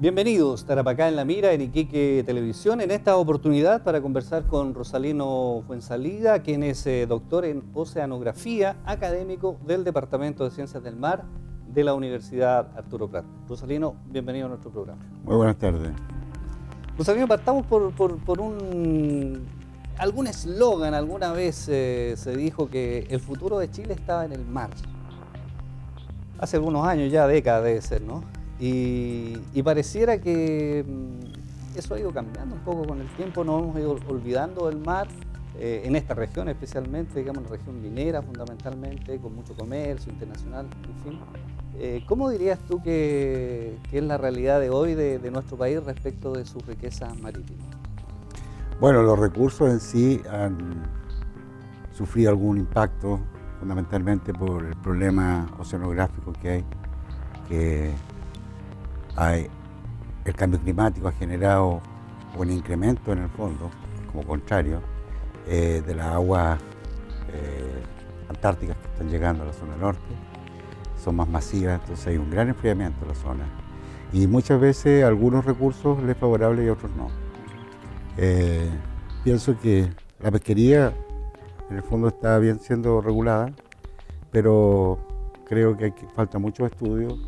Bienvenidos, Tarapacá en la Mira, en Iquique Televisión, en esta oportunidad para conversar con Rosalino Fuenzalida, quien es doctor en Oceanografía, académico del Departamento de Ciencias del Mar de la Universidad Arturo Prat. Rosalino, bienvenido a nuestro programa. Muy buenas tardes. Rosalino, partamos por algún eslogan. Alguna vez se dijo que el futuro de Chile estaba en el mar. Hace algunos años, ya décadas debe ser, ¿no? Y pareciera que eso ha ido cambiando un poco con el tiempo, nos hemos ido olvidando del mar, en esta región especialmente, digamos, la región minera fundamentalmente, con mucho comercio internacional, en fin. ¿Cómo dirías tú que es la realidad de hoy de nuestro país respecto de sus riquezas marítimas? Bueno, los recursos en sí han sufrido algún impacto, fundamentalmente por el problema oceanográfico que hay. El cambio climático ha generado un incremento en el fondo, como contrario, de las aguas antárticas que están llegando a la zona norte. Son más masivas, entonces hay un gran enfriamiento en la zona. Y muchas veces algunos recursos les favorables y otros no. Pienso que la pesquería en el fondo está bien siendo regulada, pero creo que falta mucho estudio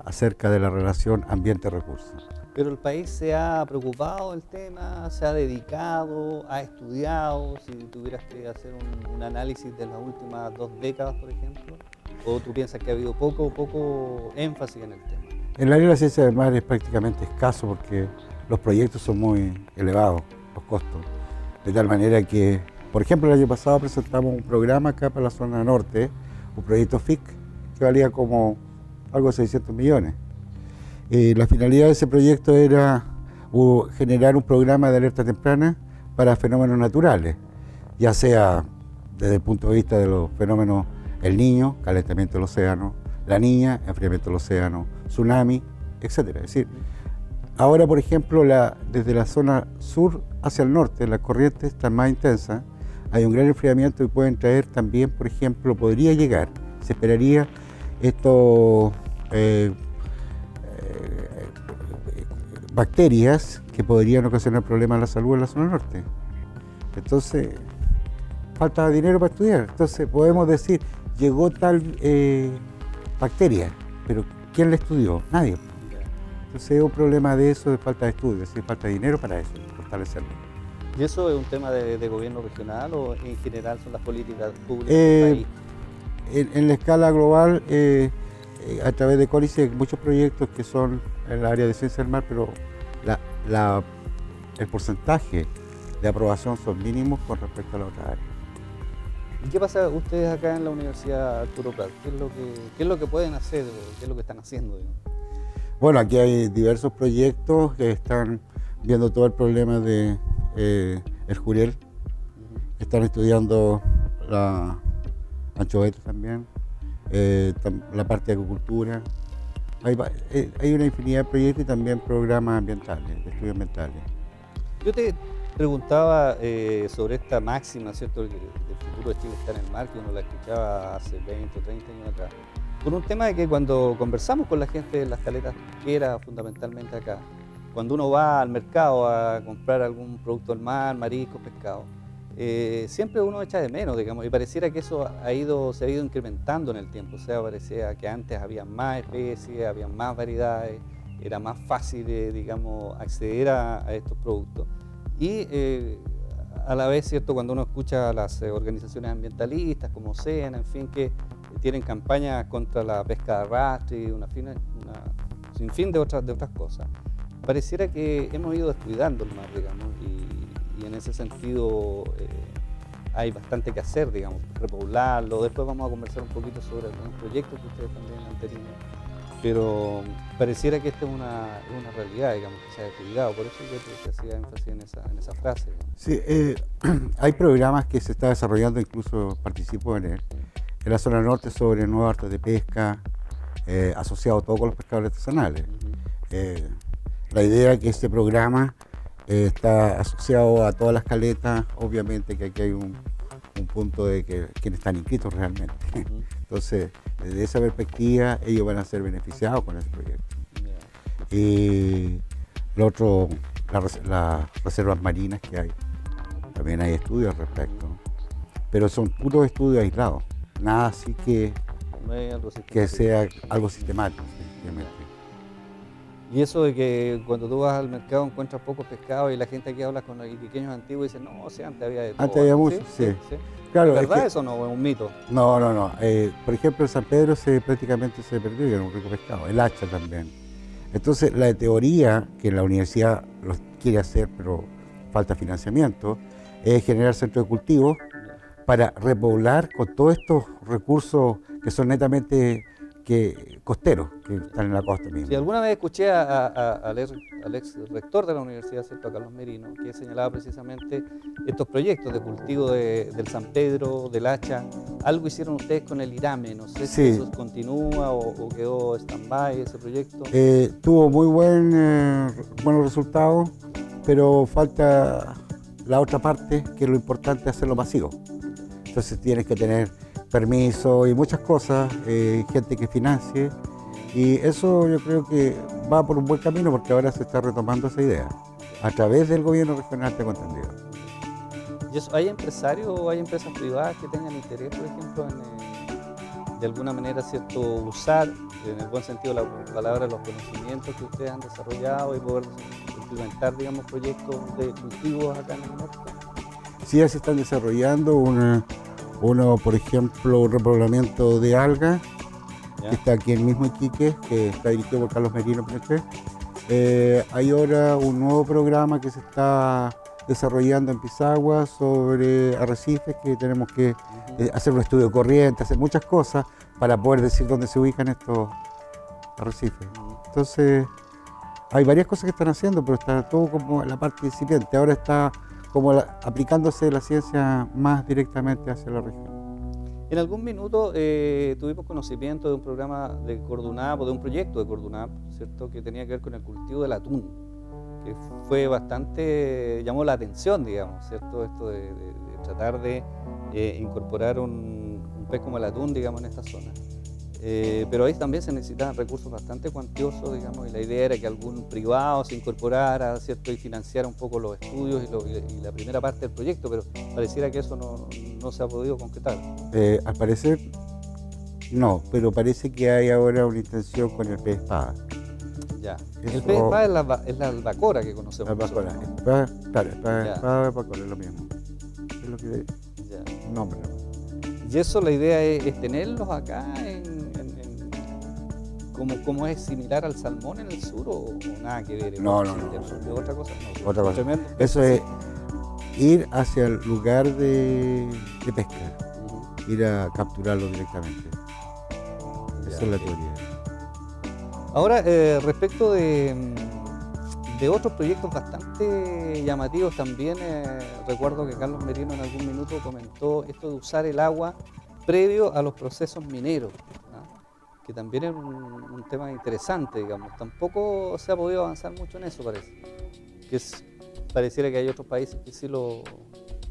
acerca de la relación ambiente-recursos. Pero el país se ha preocupado del tema, se ha dedicado, ha estudiado, si tuvieras que hacer un análisis de las últimas 2 décadas, por ejemplo, ¿o tú piensas que ha habido poco énfasis en el tema? En el área de la ciencia del mar es prácticamente escaso porque los proyectos son muy elevados, los costos, de tal manera que, por ejemplo, el año pasado presentamos un programa acá para la zona norte, un proyecto FIC, que valía como algo de 600 millones. La finalidad de ese proyecto era generar un programa de alerta temprana para fenómenos naturales, ya sea desde el punto de vista de los fenómenos El Niño, calentamiento del océano, La Niña, enfriamiento del océano, tsunami, etc. Es decir, ahora, por ejemplo, desde la zona sur hacia el norte, las corrientes están más intensas, hay un gran enfriamiento y pueden traer también, por ejemplo, podría llegar, se esperaría bacterias que podrían ocasionar problemas a la salud en la zona norte. Entonces, falta dinero para estudiar. Entonces, podemos decir, llegó tal bacteria, pero ¿quién la estudió? Nadie. Entonces, es un problema de eso, de falta de estudio, es decir, falta de dinero para eso, fortalecerlo. ¿Y eso es un tema de gobierno regional o en general son las políticas públicas del país? En la escala global, a través de CONICET hay muchos proyectos que son en el área de ciencia del mar, pero el porcentaje de aprobación son mínimos con respecto a la otra área. ¿Y qué pasa ustedes acá en la Universidad Arturo Prat? ¿Qué es lo que pueden hacer? ¿Qué es lo que están haciendo? Digamos? Bueno, aquí hay diversos proyectos que están viendo todo el problema de el jurel, están estudiando la anchoveta también, la parte de agricultura. Hay una infinidad de proyectos y también programas ambientales, de estudios ambientales. Yo te preguntaba sobre esta máxima, ¿cierto?, del futuro de Chile está en el mar, que uno la escuchaba hace 20 o 30 años atrás, por un tema de que cuando conversamos con la gente de las caletas pesqueras, fundamentalmente acá, cuando uno va al mercado a comprar algún producto del mar, mariscos, pescado, siempre uno echa de menos, digamos, y pareciera que eso se ha ido incrementando en el tiempo. O sea, parecía que antes había más especies, había más variedades, era más fácil, digamos, acceder a estos productos. Y a la vez, ¿cierto?, cuando uno escucha a las organizaciones ambientalistas como Océana, en fin, que tienen campañas contra la pesca de arrastre y un sinfín de otras cosas, pareciera que hemos ido descuidando el mar, digamos, y en ese sentido hay bastante que hacer, digamos, repoblarlo. Después vamos a conversar un poquito sobre algunos proyectos que ustedes también han tenido, pero pareciera que esta es una realidad, digamos, que se ha descuidado. Por eso yo te hacía énfasis en esa frase. Digamos. Sí, hay programas que se está desarrollando, incluso participo en la zona norte sobre nuevas artes de pesca, asociado todo con los pescadores artesanales. La idea es que este programa está asociado a todas las caletas, obviamente que aquí hay un punto de que quienes están inscritos realmente. Entonces, desde esa perspectiva, ellos van a ser beneficiados con ese proyecto. Y lo otro, las reservas marinas que hay, también hay estudios al respecto, pero son puros estudios aislados, nada así No hay algo que sistemático. sea algo sistemático, efectivamente. Y eso de que cuando tú vas al mercado encuentras pocos pescados y la gente aquí habla con los iquiqueños antiguos y dicen, no, si antes había de todo. Antes había mucho, sí. Claro, ¿Es es verdad que- eso o no? ¿Es un mito? No. Por ejemplo, en San Pedro prácticamente se perdió y era un rico pescado, el hacha también. Entonces, la teoría que la universidad lo quiere hacer, pero falta financiamiento, es generar centros de cultivo para repoblar con todos estos recursos que son netamente costeros, que están en la costa misma. Si alguna vez escuché al ex rector de la universidad, ¿cierto? A Carlos Merino, que señalaba precisamente estos proyectos de cultivo del San Pedro, del hacha. Algo hicieron ustedes con el Irame, no sé si Sí. eso continúa o quedó stand-by ese proyecto. Tuvo muy buenos resultados, pero falta la otra parte, que es lo importante, hacerlo masivo. Entonces tienes que tener permiso y muchas cosas, gente que financie, y eso yo creo que va por un buen camino porque ahora se está retomando esa idea a través del gobierno regional, tengo entendido. ¿Y eso, hay empresarios o hay empresas privadas que tengan interés, por ejemplo, en de alguna manera, ¿cierto?, usar, en el buen sentido de la palabra, los conocimientos que ustedes han desarrollado y poder implementar, digamos, proyectos de cultivos acá en el norte? Sí, ya se están desarrollando uno, por ejemplo, un repoblamiento de algas, ¿Ya? que está aquí en el mismo Iquique, que está dirigido por Carlos Merino Pinochet. Hay ahora un nuevo programa que se está desarrollando en Pisagua sobre arrecifes, que tenemos que hacer un estudio de corriente, hacer muchas cosas para poder decir dónde se ubican estos arrecifes. Entonces, hay varias cosas que están haciendo, pero está todo como en la parte incipiente. Ahora está como aplicándose la ciencia más directamente hacia la región. En algún minuto tuvimos conocimiento de un programa de Cordunap o de un proyecto de Cordunap, ¿cierto?, que tenía que ver con el cultivo del atún, que fue bastante, llamó la atención, digamos, ¿cierto?, esto de tratar de incorporar un pez como el atún, digamos, en esta zona. Pero ahí también se necesitaban recursos bastante cuantiosos, digamos, y la idea era que algún privado se incorporara, ¿cierto?, y financiara un poco los estudios y la primera parte del proyecto, pero pareciera que eso no se ha podido concretar. Al parecer, no, pero parece que hay ahora una intención con el pez espada. Ya. Eso- El pez espada es la albacora que conocemos. Albacora. nosotros, Claro, Ya. espada, albacora, es lo mismo. Es lo que ¿no? Ya. nombre. Y eso la idea es tenerlos acá como es similar al salmón en el sur o nada que ver. No. ¿Es otra cosa? No, Otra cosa. tremendo. Eso es ir hacia el lugar de pesca, Ujú. ir a capturarlo directamente. Ya, Esa es la ok. teoría. Ahora, respecto de otros proyectos bastante llamativos también, recuerdo que Carlos Merino en algún minuto comentó esto de usar el agua previo a los procesos mineros, ¿no?, que también es un tema interesante, digamos. Tampoco se ha podido avanzar mucho en eso, parece. Pareciera que hay otros países que sí lo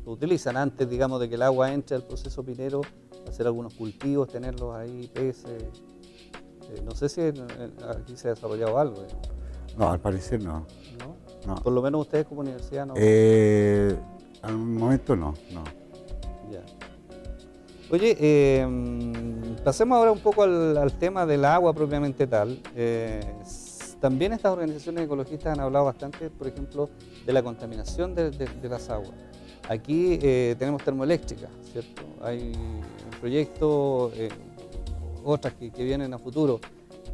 utilizan antes, digamos, de que el agua entre al proceso minero, hacer algunos cultivos, tenerlos ahí, peces. No sé si aquí se ha desarrollado algo, No, al parecer no. ¿no? No. Por lo menos ustedes como universidad no. Al momento no. Ya. Oye, pasemos ahora un poco al tema del agua propiamente tal. También estas organizaciones ecologistas han hablado bastante, por ejemplo, de la contaminación de las aguas. Aquí tenemos termoeléctricas, ¿cierto? Hay un proyecto, otras que vienen a futuro,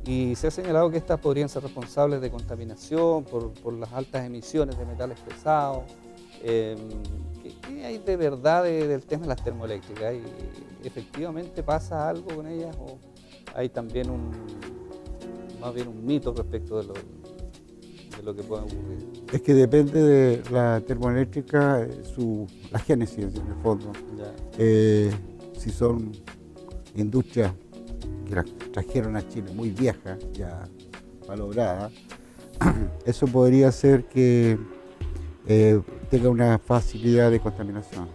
y se ha señalado que estas podrían ser responsables de contaminación por las altas emisiones de metales pesados. ¿Qué hay de verdad del tema de las termoeléctricas? ¿Efectivamente pasa algo con ellas o hay también más bien un mito respecto de lo que puede ocurrir? Es que depende de la termoeléctrica, la génesis en el fondo. Ya. Si son industrias que las trajeron a Chile muy viejas, ya valoradas, eso podría hacer que tenga una facilidad de contaminación,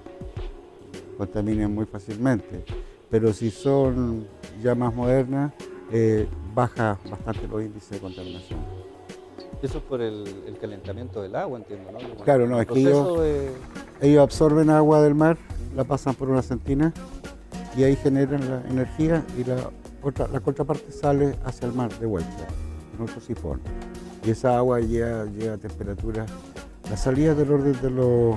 contaminen muy fácilmente, pero si son ya más modernas, baja bastante los índices de contaminación. Eso es por el calentamiento del agua, entiendo, ¿no? Como Claro, no, el es que proceso ellos absorben agua del mar, la pasan por una centina y ahí generan la energía y la contraparte sale hacia el mar de vuelta, en otro sifón. Y esa agua llega a temperaturas, la salida es del orden de los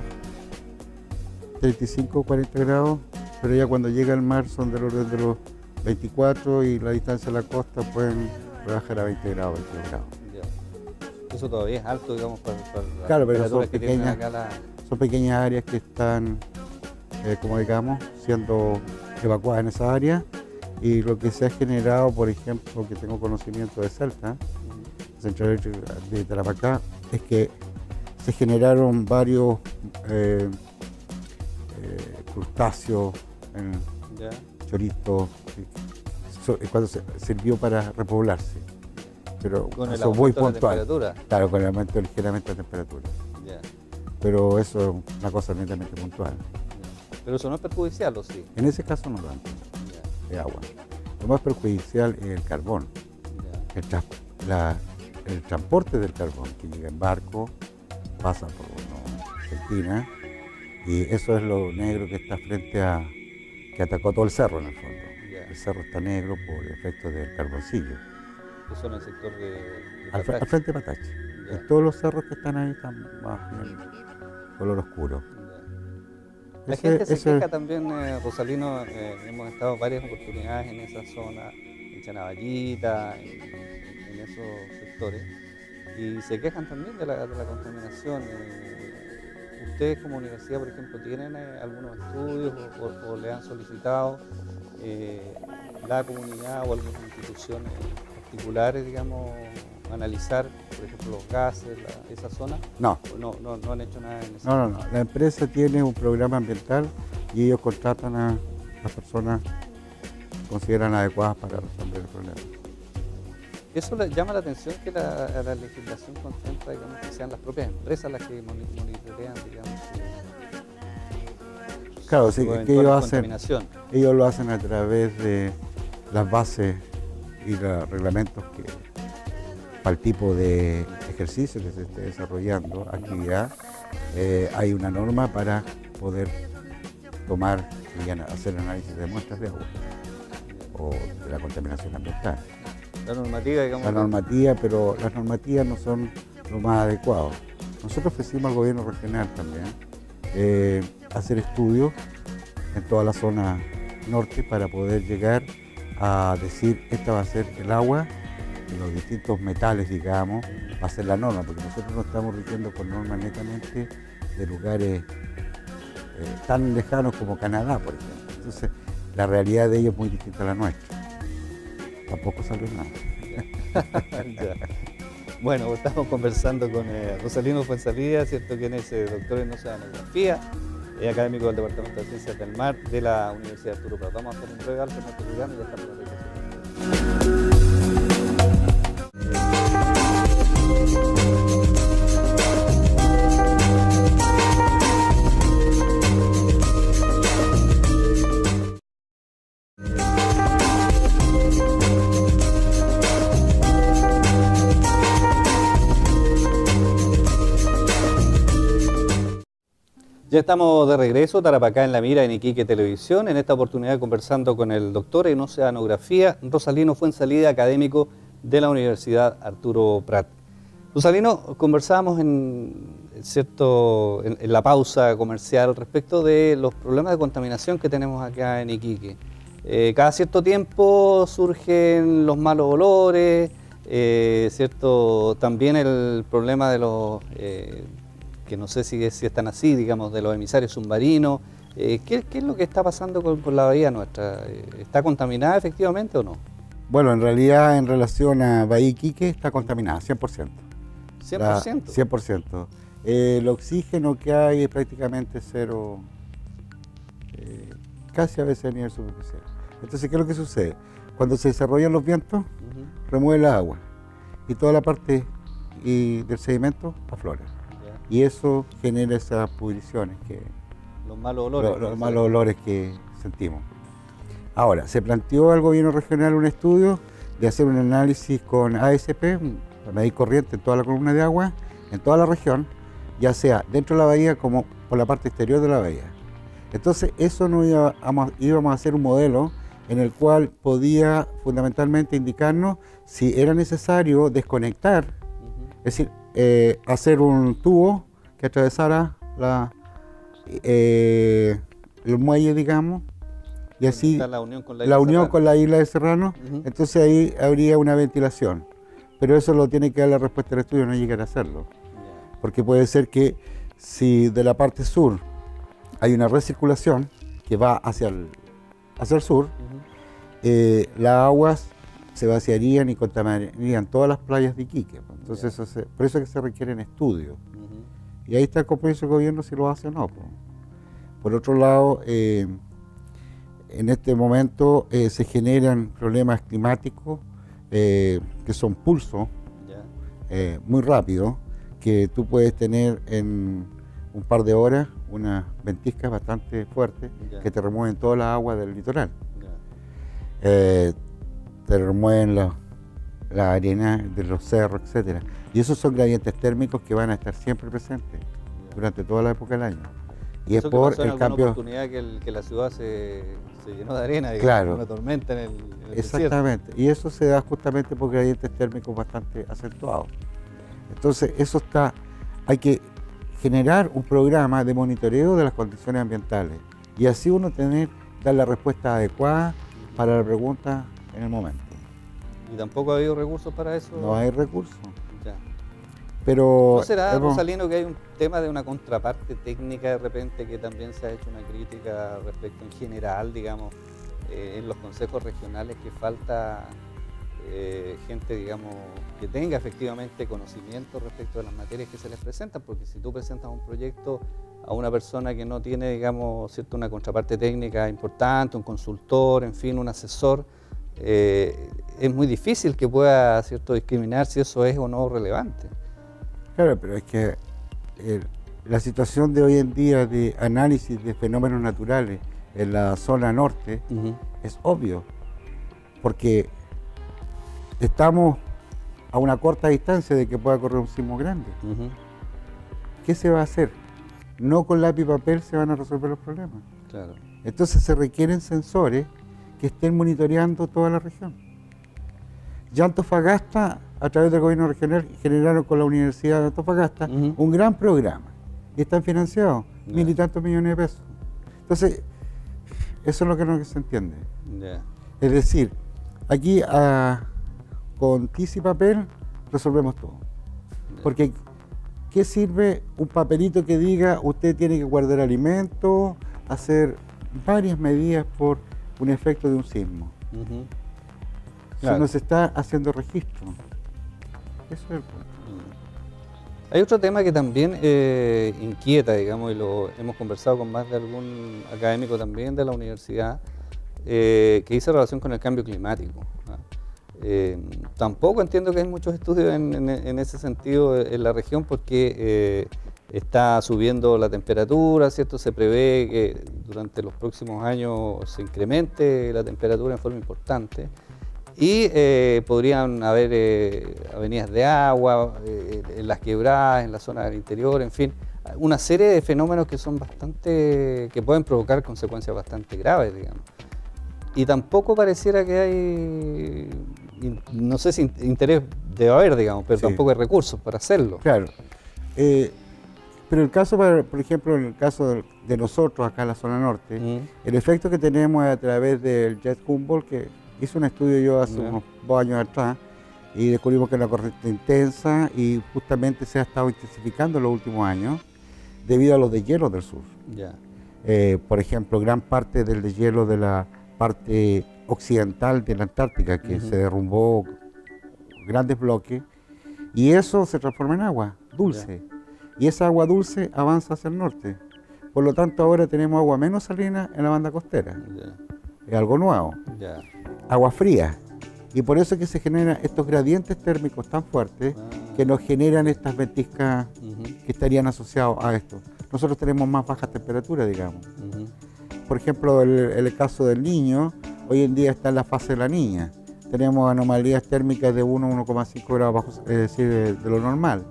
35 o 40 grados, pero ya cuando llega al mar son del orden de los 24 y la distancia a la costa pueden rebajar a 20 grados, 22 grados. Ya. Eso todavía es alto, digamos, para las Claro, pero temperaturas que tienen acá son pequeñas áreas que están, como digamos, siendo evacuadas en esa área. Y lo que se ha generado, por ejemplo, que tengo conocimiento de Celta, Central Eléctrica de Tarapacá, es que se generaron varios crustáceos, chorizos, cuando sirvió para repoblarse. Pero con eso es muy puntual. Claro, con el aumento ligeramente de temperatura. Ya. Pero eso es una cosa netamente puntual. Ya. Pero eso no es perjudicial, ¿o sí? En ese caso no tanto, de agua. Lo más perjudicial es el carbón. El transporte del carbón, que llega en barco, pasa por Argentina, y eso es lo negro que está frente a, que atacó todo el cerro en el fondo. Ya. El cerro está negro por efecto del carboncillo. Eso en el sector de Al frente de Patache. Ya. Todos los cerros que están ahí están más bien color oscuro. La gente se queja también, Rosalino, hemos estado en varias oportunidades en esa zona, en Chanaballita, en esos sectores, y se quejan también de la contaminación. ¿Ustedes como universidad, por ejemplo, tienen algunos estudios o le han solicitado la comunidad o algunas instituciones particulares, digamos, analizar, por ejemplo, los gases, esa zona? No. No han hecho nada en eso. No. La empresa tiene un programa ambiental y ellos contratan a las personas que consideran adecuadas para resolver el problema. Eso le llama la atención que la legislación contempla, digamos, que sean las propias empresas las que monitorean, digamos, claro, sí, que ellos lo hacen a través de las bases y los reglamentos que para el tipo de ejercicio que se esté desarrollando, actividad, hay una norma para poder tomar y hacer análisis de muestras de agua o de la contaminación ambiental. La normativa, digamos. La normativa, pero las normativas no son lo más adecuado. Nosotros ofrecimos al gobierno regional también hacer estudios en toda la zona norte para poder llegar a decir esta va a ser el agua, los distintos metales, digamos, va a ser la norma, porque nosotros no estamos rigiendo por normas netamente de lugares tan lejanos como Canadá, por ejemplo. Entonces, la realidad de ellos es muy distinta a la nuestra. Tampoco salió nada. Bueno, estamos conversando con Rosalino Fuenzalía, ¿cierto? Quien es doctor en oceanografía, académico del Departamento de Ciencias del Mar de la Universidad de Arturo Prat. Vamos a hacer un breve alto en nuestro programa y ya estamos en la regreso. Ya estamos de regreso, Tarapacá en la Mira, en Iquique Televisión, en esta oportunidad conversando con el doctor en oceanografía, Rosalino Fuenzalía, académico de la Universidad Arturo Prat. Rosalino, conversábamos en la pausa comercial respecto de los problemas de contaminación que tenemos acá en Iquique. Cada cierto tiempo surgen los malos olores, también el problema de los... que no sé si están así, digamos, de los emisarios submarinos. ¿Qué es lo que está pasando con la bahía nuestra? ¿Está contaminada efectivamente o no? Bueno, en realidad, en relación a Bahía Iquique, está contaminada, 100%. ¿100%? 100%. El oxígeno que hay es prácticamente cero, casi a veces a nivel superficial. Entonces, ¿qué es lo que sucede? Cuando se desarrollan los vientos, remueve el agua y toda la parte del sedimento aflora. Y eso genera esas pudriciones, los malos olores. Los malos olores que sentimos. Ahora, se planteó al gobierno regional un estudio de hacer un análisis con ASP, para medir corriente en toda la columna de agua, en toda la región, ya sea dentro de la bahía como por la parte exterior de la bahía. Entonces eso íbamos a hacer un modelo en el cual podía fundamentalmente indicarnos si era necesario desconectar, es decir, hacer un tubo que atravesara el muelle, digamos, y así la unión con la isla de Serrano. Entonces ahí habría una ventilación, pero eso lo tiene que dar la respuesta del estudio, no llegar a hacerlo, porque puede ser que si de la parte sur hay una recirculación que va hacia el sur, las aguas se vaciarían y contaminarían todas las playas de Iquique. Entonces por eso es que se requieren estudios. Y ahí está el compromiso del gobierno si lo hace o no. Por otro lado, en este momento se generan problemas climáticos que son pulsos muy rápidos, que tú puedes tener en un par de horas unas ventiscas bastante fuertes que te remueven toda la agua del litoral. Te remueven la arena de los cerros, etc. Y esos son gradientes térmicos que van a estar siempre presentes durante toda la época del año. Y eso es por el cambio. Oportunidad que la ciudad se llenó de arena, digamos, claro, una tormenta en el exactamente. desierto. Y eso se da justamente por gradientes térmicos bastante acentuados. Entonces hay que generar un programa de monitoreo de las condiciones ambientales y así uno dar la respuesta adecuada para la pregunta en el momento. ¿Y tampoco ha habido recursos para eso? No hay recursos. Ya. Pero ¿No será, Rosalino, que hay un tema de una contraparte técnica de repente que también se ha hecho una crítica respecto en general, digamos, en los consejos regionales, que falta gente, digamos, que tenga efectivamente conocimiento respecto de las materias que se les presentan? Porque si tú presentas un proyecto a una persona que no tiene, digamos, ¿cierto?, una contraparte técnica importante, un consultor, en fin, un asesor, es muy difícil que pueda, ¿cierto?, discriminar si eso es o no relevante. Claro, pero es que la situación de hoy en día de análisis de fenómenos naturales en la zona norte es obvio, porque estamos a una corta distancia de que pueda ocurrir un sismo grande. ¿Qué se va a hacer? No con lápiz y papel se van a resolver los problemas. Claro. Entonces se requieren sensores que estén monitoreando toda la región. Ya Antofagasta, a través del gobierno regional, generaron con la Universidad de Antofagasta un gran programa y están financiados, 1.000 y tantos millones de pesos. Entonces, eso es lo que no se entiende. Es decir, aquí con tiza y papel resolvemos todo. Porque ¿qué sirve un papelito que diga usted tiene que guardar alimentos, hacer varias medidas por un efecto de un sismo? Claro. No se está haciendo registro. Eso es el punto. Hay otro tema que también inquieta, digamos, y lo hemos conversado con más de algún académico también de la universidad, que dice relación con el cambio climático. Tampoco entiendo que hay muchos estudios en ese sentido en la región, porque está subiendo la temperatura, ¿cierto? Se prevé que durante los próximos años se incremente la temperatura en forma importante. Y podrían haber avenidas de agua, en las quebradas, en la zona del interior, en fin, una serie de fenómenos que son que pueden provocar consecuencias bastante graves, digamos. Y tampoco pareciera que hay, no sé si interés debe haber, digamos, pero sí, tampoco hay recursos para hacerlo. Claro. Pero el caso, por ejemplo, en el caso de nosotros acá en la zona norte, el efecto que tenemos a través del Jet Humboldt, que hice un estudio yo hace unos 2 años atrás y descubrimos que es una corriente intensa y justamente se ha estado intensificando en los últimos años debido a los deshielos del sur. Por ejemplo, gran parte del deshielo de la parte occidental de la Antártica, que se derrumbó grandes bloques, y eso se transforma en agua dulce. Y esa agua dulce avanza hacia el norte. Por lo tanto, ahora tenemos agua menos salina en la banda costera. Es algo nuevo. Agua fría. Y por eso es que se generan estos gradientes térmicos tan fuertes que nos generan estas ventiscas que estarían asociados a esto. Nosotros tenemos más bajas temperaturas, digamos. Por ejemplo, el caso del Niño, hoy en día está en la fase de la Niña. tenemos anomalías térmicas de 1,5 grados bajo, es decir, de lo normal.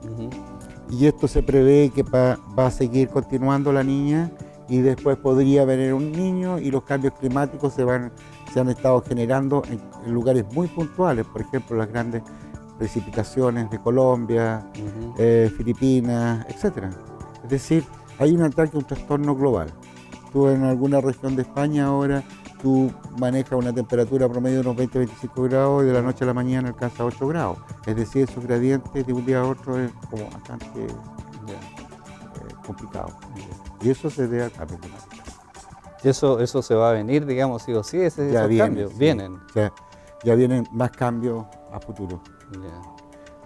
Y esto se prevé que va a seguir continuando la niña y después podría venir un niño y los cambios climáticos se han estado generando en lugares muy puntuales, por ejemplo, las grandes precipitaciones de Colombia, Filipinas, etc. Es decir, hay un ataque, un trastorno global. Tú en alguna región de España ahora, tú manejas una temperatura promedio de unos 20-25 grados y de la noche a la mañana alcanza 8 grados. Es decir, esos gradientes de un día a otro es como bastante complicado. Y eso se debe al cambio climático. Y eso se va a venir, digamos, sí o sí, esos cambios. Sí. Vienen. Ya vienen más cambios a futuro.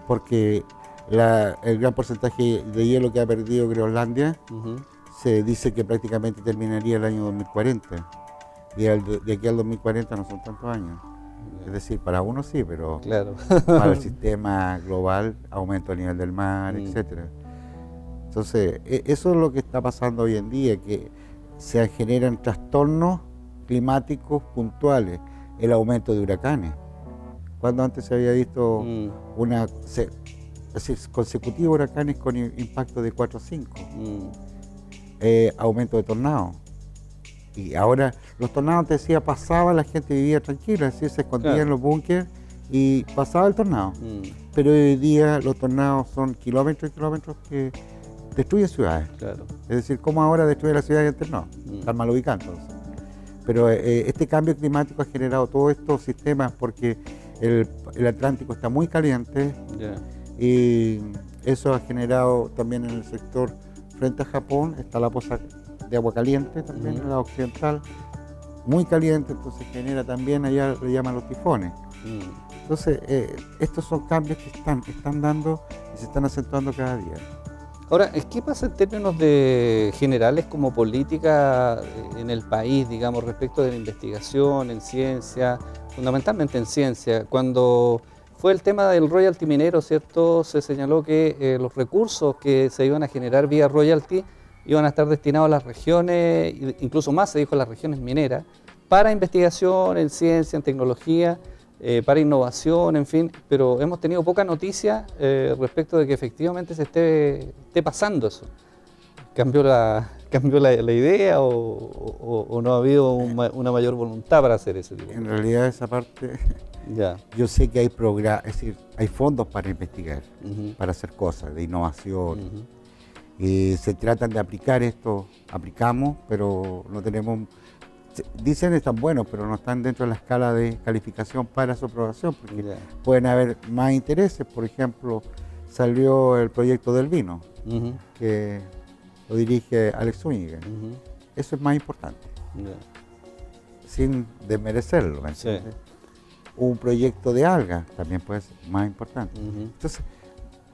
Porque el gran porcentaje de hielo que ha perdido Groenlandia se dice que prácticamente terminaría el año 2040. Y de aquí al 2040 no son tantos años. Es decir, para uno sí, pero claro. Para el sistema global, aumento del nivel del mar, etc. Entonces, eso es lo que está pasando hoy en día, que se generan trastornos climáticos puntuales, el aumento de huracanes. Cuando antes se había visto consecutivos huracanes con impacto de 4 o 5. Aumento de tornados. Y ahora los tornados, te decía, pasaba, la gente vivía tranquila, es decir, se escondía en los búnkers y pasaba el tornado. Pero hoy día los tornados son kilómetros y kilómetros que destruyen ciudades. Claro. Es decir, ¿cómo ahora destruye la ciudad y antes no? Están mal ubicados. Pero este cambio climático ha generado todos estos sistemas porque el Atlántico está muy caliente y eso ha generado también en el sector frente a Japón, está la poza de agua caliente también, en la occidental, muy caliente, entonces genera también, allá le llaman los tifones. Entonces, estos son cambios que están dando y se están acentuando cada día. Ahora, ¿qué pasa en términos de generales como política en el país, digamos, respecto de la investigación en ciencia, fundamentalmente en ciencia? Cuando fue el tema del royalty minero, ¿cierto? Se señaló que los recursos que se iban a generar vía royalty iban a estar destinados a las regiones, incluso más se dijo a las regiones mineras, para investigación en ciencia, en tecnología, para innovación, en fin, pero hemos tenido poca noticia respecto de que efectivamente se esté pasando eso. ¿Cambió la idea o no ha habido una mayor voluntad para hacer ese tipo? En realidad esa parte, yo sé que hay programas, es decir, hay fondos para investigar, para hacer cosas de innovación. Y se tratan de aplicar esto, aplicamos, pero no tenemos, dicen están buenos, pero no están dentro de la escala de calificación para su aprobación, porque pueden haber más intereses. Por ejemplo, salió el proyecto del vino, que lo dirige Alex Zúñiga. Eso es más importante, sin desmerecerlo, ¿me entiendes? Un proyecto de algas también puede ser más importante. Entonces,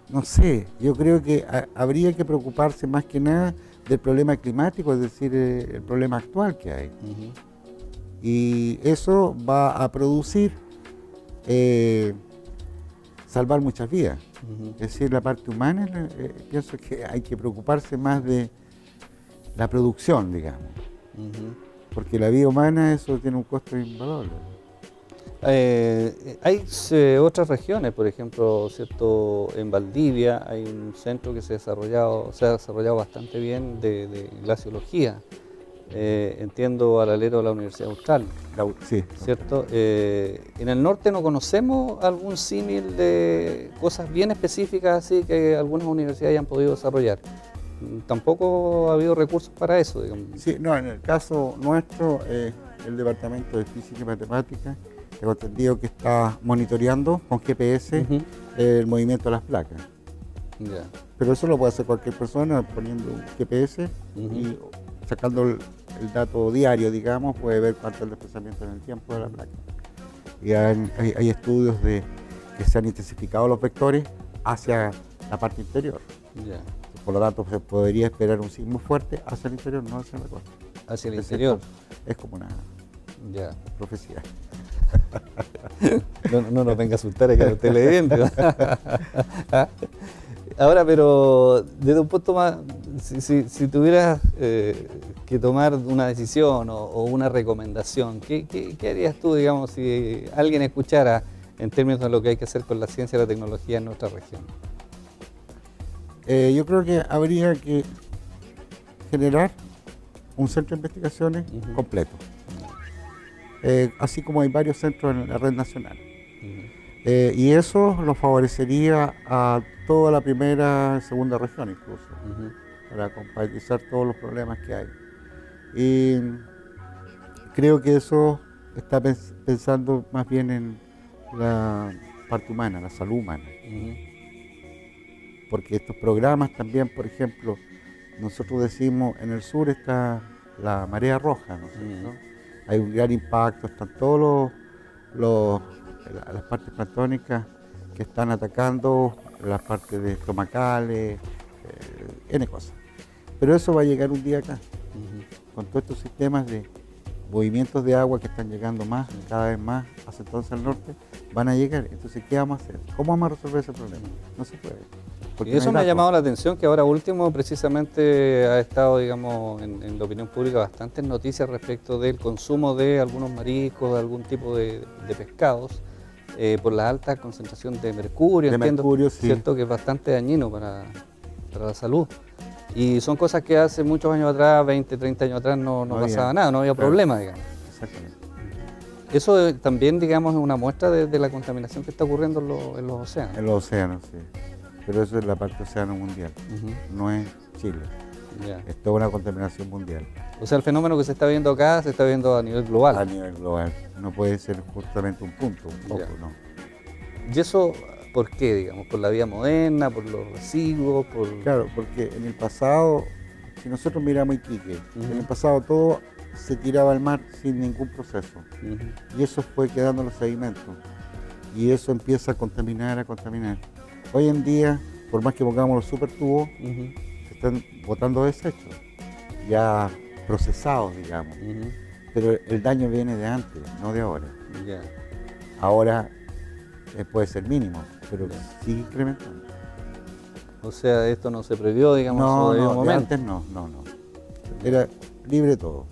no sé, yo creo que habría que preocuparse más que nada del problema climático, es decir, el problema actual que hay. Y eso va a producir salvar muchas vidas. Es decir, la parte humana, pienso que hay que preocuparse más de la producción, digamos. Porque la vida humana, eso tiene un costo invaluable. Hay otras regiones, por ejemplo, ¿cierto? En Valdivia hay un centro que se ha desarrollado bastante bien de glaciología. Entiendo al alero de la Universidad Austral, sí, ¿cierto? En el norte no conocemos algún símil de cosas bien específicas así que algunas universidades hayan podido desarrollar. Tampoco ha habido recursos para eso, digamos. Sí, no, en el caso nuestro, el Departamento de Física y Matemáticas, tengo entendido que está monitoreando con GPS el movimiento de las placas. Pero eso lo puede hacer cualquier persona poniendo un GPS y sacando el dato diario, digamos, puede ver cuánto es el desplazamiento en el tiempo de la placa. Y hay estudios que se han intensificado los vectores hacia la parte interior. Por lo tanto, se podría esperar un sismo fuerte hacia el interior, no hacia la costa. Hacia el interior. Es como una profecía. No nos venga a asustar a que lo esté leyendo. Ahora, pero desde un punto más, si tuvieras que tomar una decisión o una recomendación, ¿qué harías tú, digamos, si alguien escuchara en términos de lo que hay que hacer con la ciencia y la tecnología en nuestra región? Yo creo que habría que generar un centro de investigaciones completo, así como hay varios centros en la red nacional. Y eso lo favorecería a toda la primera y segunda región incluso, para compatibilizar todos los problemas que hay. Y creo que eso está pensando más bien en la parte humana, la salud humana. Porque estos programas también, por ejemplo, nosotros decimos, en el sur está la marea roja, ¿no es cierto? Hay un gran impacto, están todos las partes planctónicas que están atacando las partes de estomacales, N cosas. Pero eso va a llegar un día acá, con todos estos sistemas de movimientos de agua que están llegando más, cada vez más, hacia entonces al norte, van a llegar. Entonces, ¿qué vamos a hacer? ¿Cómo vamos a resolver ese problema? No se puede. Y eso me ha llamado la atención, que ahora último precisamente ha estado, digamos, en la opinión pública bastantes noticias respecto del consumo de algunos mariscos, de algún tipo de pescados, por la alta concentración de mercurio, mercurio, sí. ¿Cierto? Que es bastante dañino para la salud. Y son cosas que hace muchos años atrás, 20, 30 años atrás, no pasaba nada, no había problema, digamos. Exactamente. Eso también, digamos, es una muestra de la contaminación que está ocurriendo en los océanos. En los océanos, sí. Pero eso es la parte océano mundial, no es Chile. Es toda una contaminación mundial. O sea, el fenómeno que se está viendo acá se está viendo a nivel global. A nivel global. No puede ser justamente un punto, un poco, no. ¿Y eso por qué, digamos? ¿Por la vida moderna, por los residuos? Claro, porque en el pasado, si nosotros miramos Iquique, en el pasado todo se tiraba al mar sin ningún proceso. Y eso fue quedando los sedimentos. Y eso empieza a contaminar, Hoy en día, por más que pongamos los supertubos, se están botando desechos, ya procesados, digamos. Pero el daño viene de antes, no de ahora. Ahora puede ser mínimo, pero sigue incrementando. O sea, esto no se previó, digamos, no, de antes no. Era libre todo.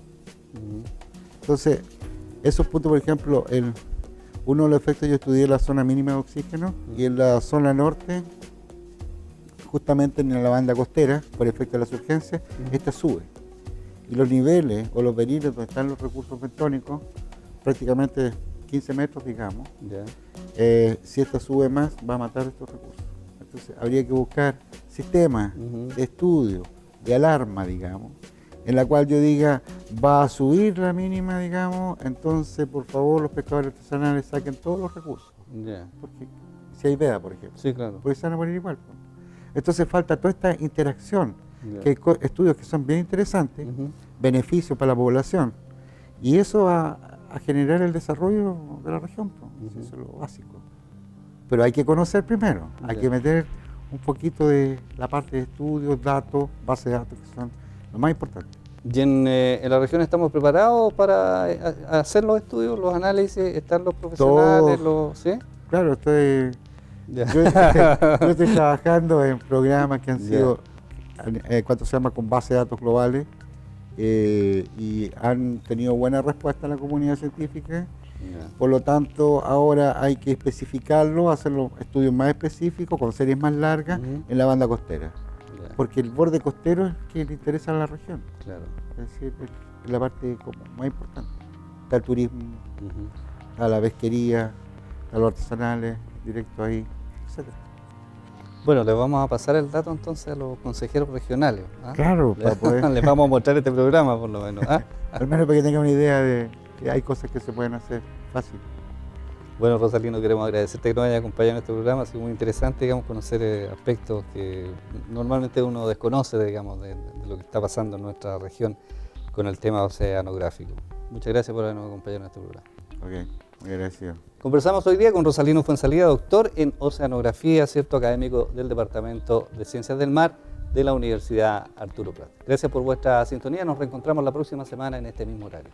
Entonces, esos puntos, por ejemplo, uno de los efectos, yo estudié la zona mínima de oxígeno y en la zona norte, justamente en la banda costera, por efecto de la surgencia, esta sube. Y los niveles o los veriles donde están los recursos bentónicos, prácticamente 15 metros, digamos, si esta sube más, va a matar estos recursos. Entonces, habría que buscar sistemas de estudio, de alarma, digamos, en la cual yo diga, va a subir la mínima, digamos, entonces por favor los pescadores artesanales saquen todos los recursos. Porque si hay veda, por ejemplo, porque se van a morir igual. Entonces falta toda esta interacción, que hay estudios que son bien interesantes, beneficios para la población, y eso va a generar el desarrollo de la región, eso es lo básico. Pero hay que conocer primero, hay que meter un poquito de la parte de estudios, datos, bases de datos, que son lo más importante. ¿Y en la región estamos preparados para hacer los estudios, los análisis? ¿Están los profesionales? ¿Sí? Claro, yo estoy trabajando en programas que han sido, ¿cuánto se llama? Con base de datos globales, y han tenido buena respuesta en la comunidad científica. Por lo tanto, ahora hay que especificarlo, hacer los estudios más específicos, con series más largas, en la banda costera. Porque el borde costero es que le interesa a la región. Es decir, es la parte como más importante. Está el turismo, está la pesquería, está los artesanales, directo ahí, etc. Bueno, les vamos a pasar el dato entonces a los consejeros regionales. Claro, para poder. Les vamos a mostrar este programa por lo menos. Al menos para que tengan una idea de que hay cosas que se pueden hacer fácil. Bueno, Rosalino, queremos agradecerte que nos haya acompañado en este programa. Ha sido muy interesante, digamos, conocer aspectos que normalmente uno desconoce, digamos, de lo que está pasando en nuestra región con el tema oceanográfico. Muchas gracias por habernos acompañado en este programa. Ok, muy agradecido. Conversamos hoy día con Rosalino Fuenzalida, doctor en oceanografía, cierto, académico del Departamento de Ciencias del Mar de la Universidad Arturo Prat. Gracias por vuestra sintonía. Nos reencontramos la próxima semana en este mismo horario.